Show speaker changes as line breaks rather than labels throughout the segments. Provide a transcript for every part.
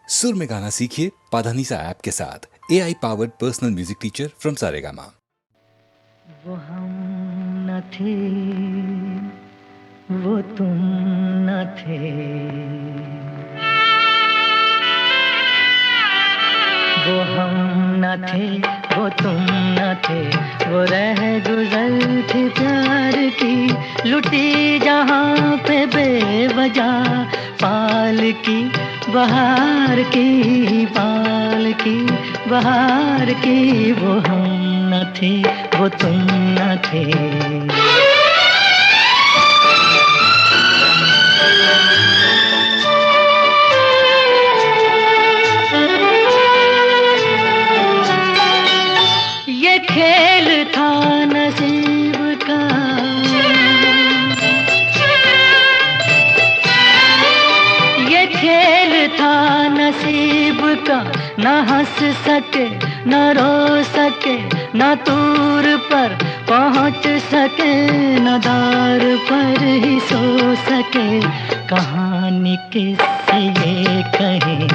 सुर में गाना सीखिए पाधानीसा ऐप के साथ। AI powered personal music teacher from Saregama.
वो हम न थे, वो तुम न थे, वो हम न थे, वो तुम न थे, वो रह गुजर थी प्यार की, लुटी जहाँ पे बेवजह पाल की बहार की, पाल की बहार की। वो हम न थे, वो तुम न थे। ये खेल था नसीब का, ये खेल था नसीब का, न हंस सके न रो सके, न दूर पर पहुंच सके, न दार पर ही सो सके। कहानी किससे ये कहें,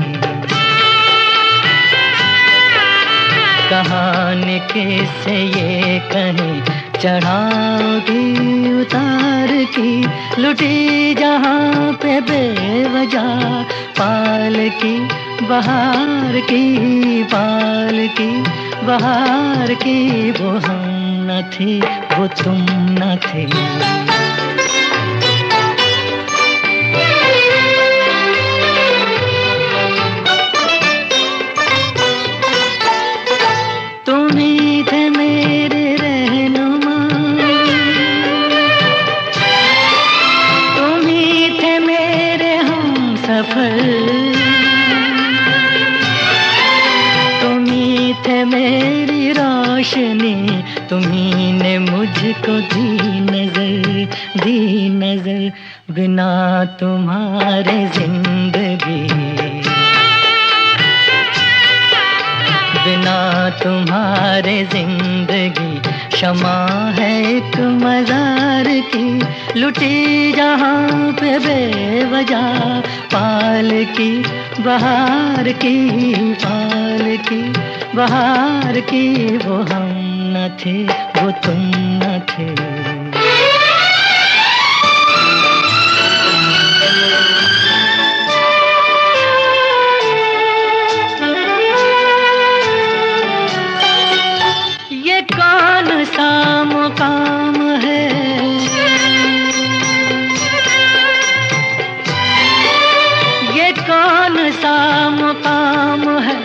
कहानी किससे ये कहें, चढ़ाओगी उतार की, लुटी जहाँ पे बेवजह पाल की बहार की, पाल की बहार की। वो हम न थे, वो तुम न थे। तुम्ही थे मेरे रहनुमा, तुम्ही थे मेरे हम सफर, तुम्ही थे मेरी रोशनी, तुम्ही ने मुझको दी नजर, दी नजर। बिना तुम्हारे जिंदगी, बिना तुम्हारे जिंदगी शमा है एक मजार की, लुटी जहाँ पे बेवजह पाल की बहार की, पाल की बहार की। वो हम न थे, वो तुम न थे। ये कौन सा मुकाम है, ये कौन सा मुकाम है,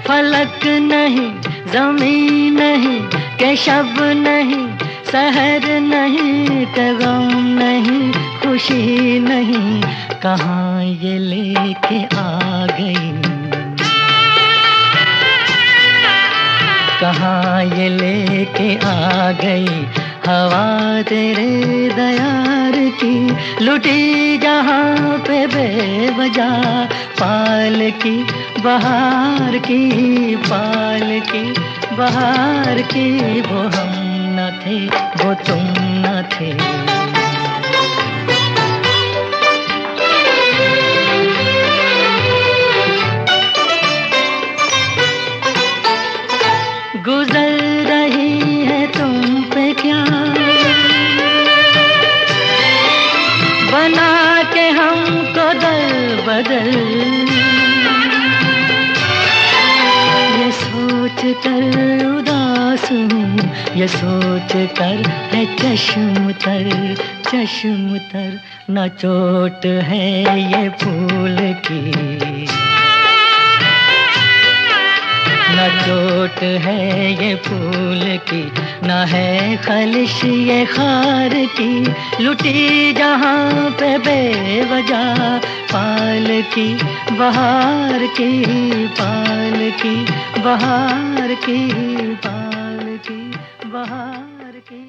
फलक नहीं ज़मीन नहीं, के शब नहीं सहर नहीं, के गम नहीं खुशी नहीं। कहाँ ये लेके आ गई, कहाँ ये लेके आ गई हवा तेरे दयार की, लुटी जहाँ पे बेवजह पाल की बहार की, पाल की बहार की। वो हम न थे, वो तुम न थे। गुजर रही है तुम पे क्या बना के हमको दर बदल, ये सोच कर उदास हूँ, ये सोच कर है चश्म तर, चश्म तर। न चोट है ये फूल की, न चोट है ये फूल की, न है खलिश ये खार की, लुटी जहाँ पे बेवजह पाल की बहार की, पाल की बहार की, पाल की बहार की।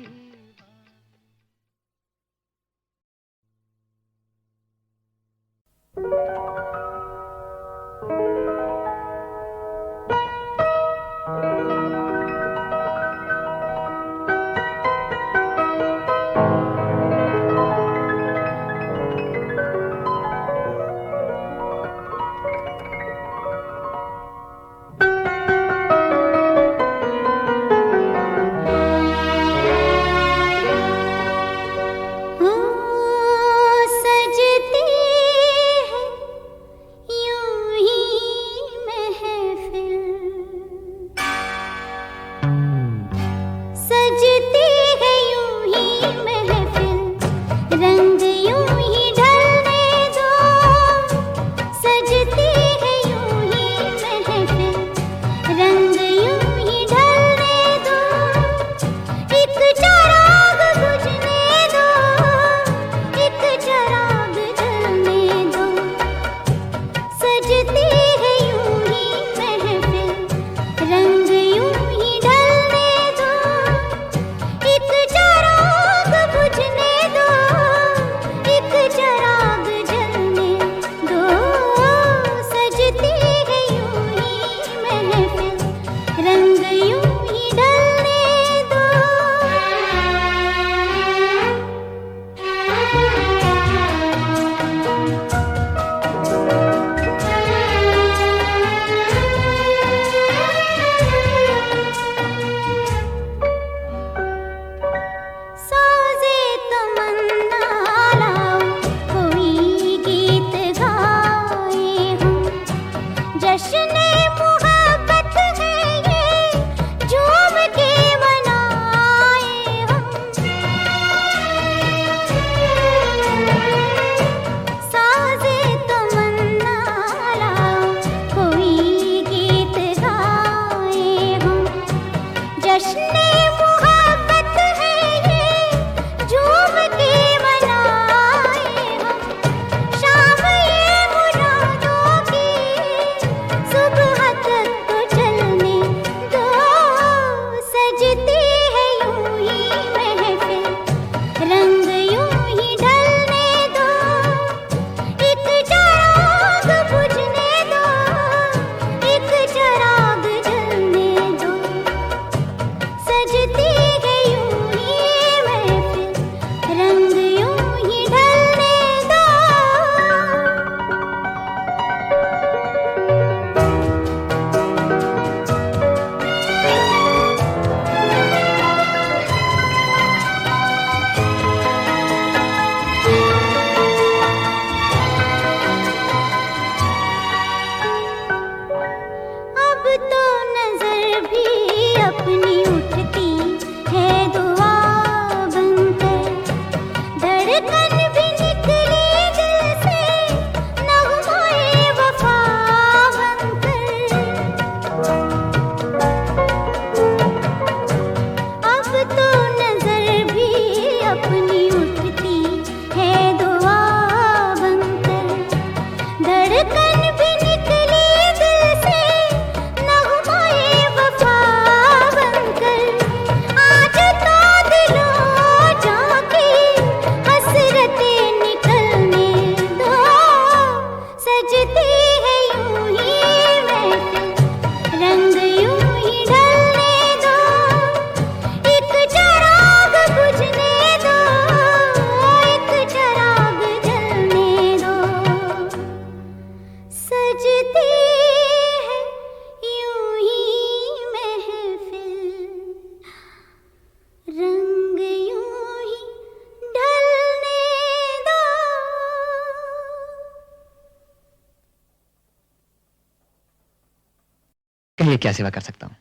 बताइए क्या सेवा कर सकता हूँ।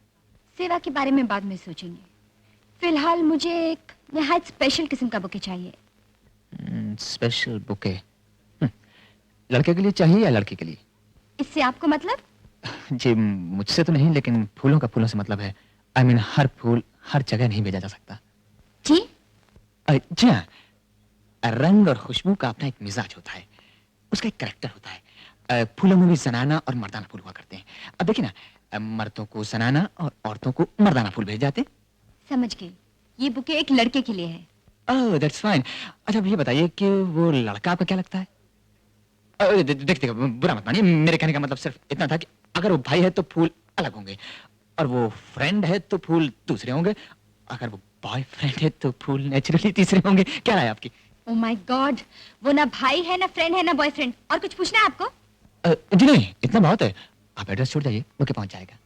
सेवा के बारे में बाद में सोचेंगे। फिलहाल मुझे एक निहायत स्पेशल किस्म का बुके चाहिए।
Special bouquet? लड़के के लिए चाहिए या लड़की के लिए?
इससे आपको मतलब?
जी मुझसे तो नहीं, लेकिन फूलों का फूलों से मतलब है। आई मीन हर फूल हर जगह नहीं भेजा जा सकता।
जी?
जी हाँ, रंग और खुशबू का अपना एक मिजाज होता है, उसका एक करैक्टर होता है। फूलों में भी जनाना और मर्दाना फूल हुआ करते हैं। अब देखिए ना, मर्दों को जनाना और औरतों को मर्दाना फूल भेज जाते हैं।
समझ गई, ये बुके एक लड़के के लिए है।
Oh that's fine. अच्छा अब ये बताइए कि वो लड़का आपका क्या लगता है? देखिए बुरा मत मानिए, मेरे कहने का मतलब सिर्फ इतना था कि अगर वो भाई है तो फूल अलग होंगे, और वो फ्रेंड है तो फूल दूसरे होंगे, अगर वो बॉयफ्रेंड है तो फूल नेचुरली तीसरे होंगे। क्या राय आपकी?
ओह माय गॉड, वो ना भाई है ना फ्रेंड है ना बॉयफ्रेंड। और कुछ पूछना है आपको?
जी नहीं, इतना बहुत है। आप एड्रेस छोड़ जाइए, बुके पहुंच जाएगा।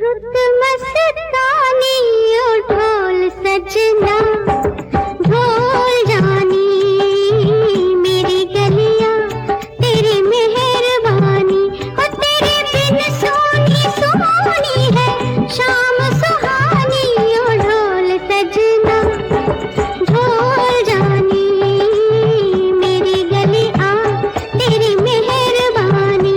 रुत मस्तानी ओ ढोल सजना ढोल जानी मेरी गलियां तेरी मेहरबानी ओ तेरे बिन सोनी सोनी है शाम सुहानी ओ ढोल सजना ढोल जानी मेरी गलियां तेरी मेहरबानी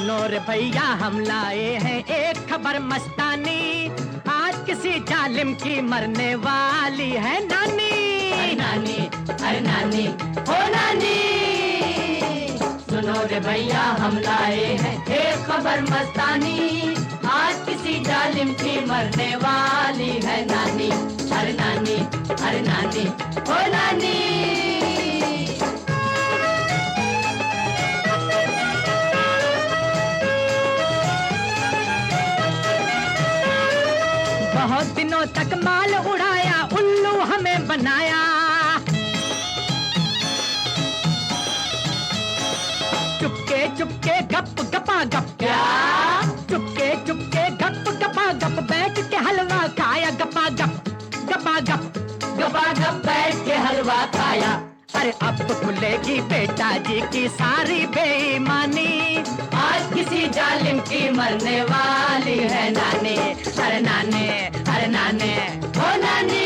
सुनो रे भैया हम लाए हैं एक खबर मस्तानी, आज किसी जालिम की मरने वाली है नानी। अरे नानी, अरे नानी, ओ नानी, सुनो रे भैया हम लाए हैं एक खबर मस्तानी, आज किसी जालिम की मरने वाली है नानी। अरे नानी, अरे नानी, ओ नानी। बहुत दिनों तक माल उड़ाया, उल्लू हमें बनाया, चुपके चुपके गप गपा गप, क्या चुपके चुपके गप गपा गप, बैठ के हलवा खाया गपा गप, गपा गप, गपा गप, बैठ के हलवा खाया। अरे अब तो खुलेगी बेटा जी की सारी बेईमानी, आज किसी जालिम की मरने वाली है नानी। अरे नानी, अरे नानी, ओ नानी।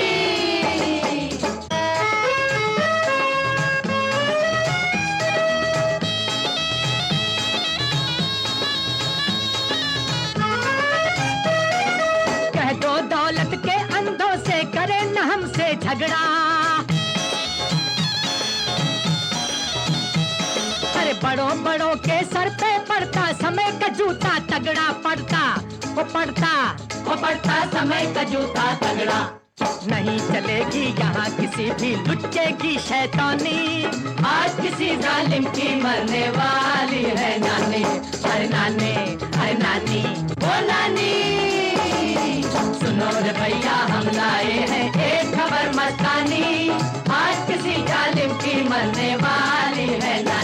कह दो दौलत के अंधों से करे न हमसे झगड़ा, अरे बड़ों बड़ों के सर पे पड़ता समय का जूता तगड़ा, पड़ता वो पड़ता, वो पड़ता समय का जूता तगड़ा। नहीं चलेगी यहाँ किसी भी लुच्चे की शैतानी, आज किसी जालिम की मरने वाली है नानी। अरे नानी, अरे नानी, ओ नानी, सुनो रे भैया हम लाए हैं एक खबर मस्तानी, आज किसी जालिम की मरने वाली है नानी।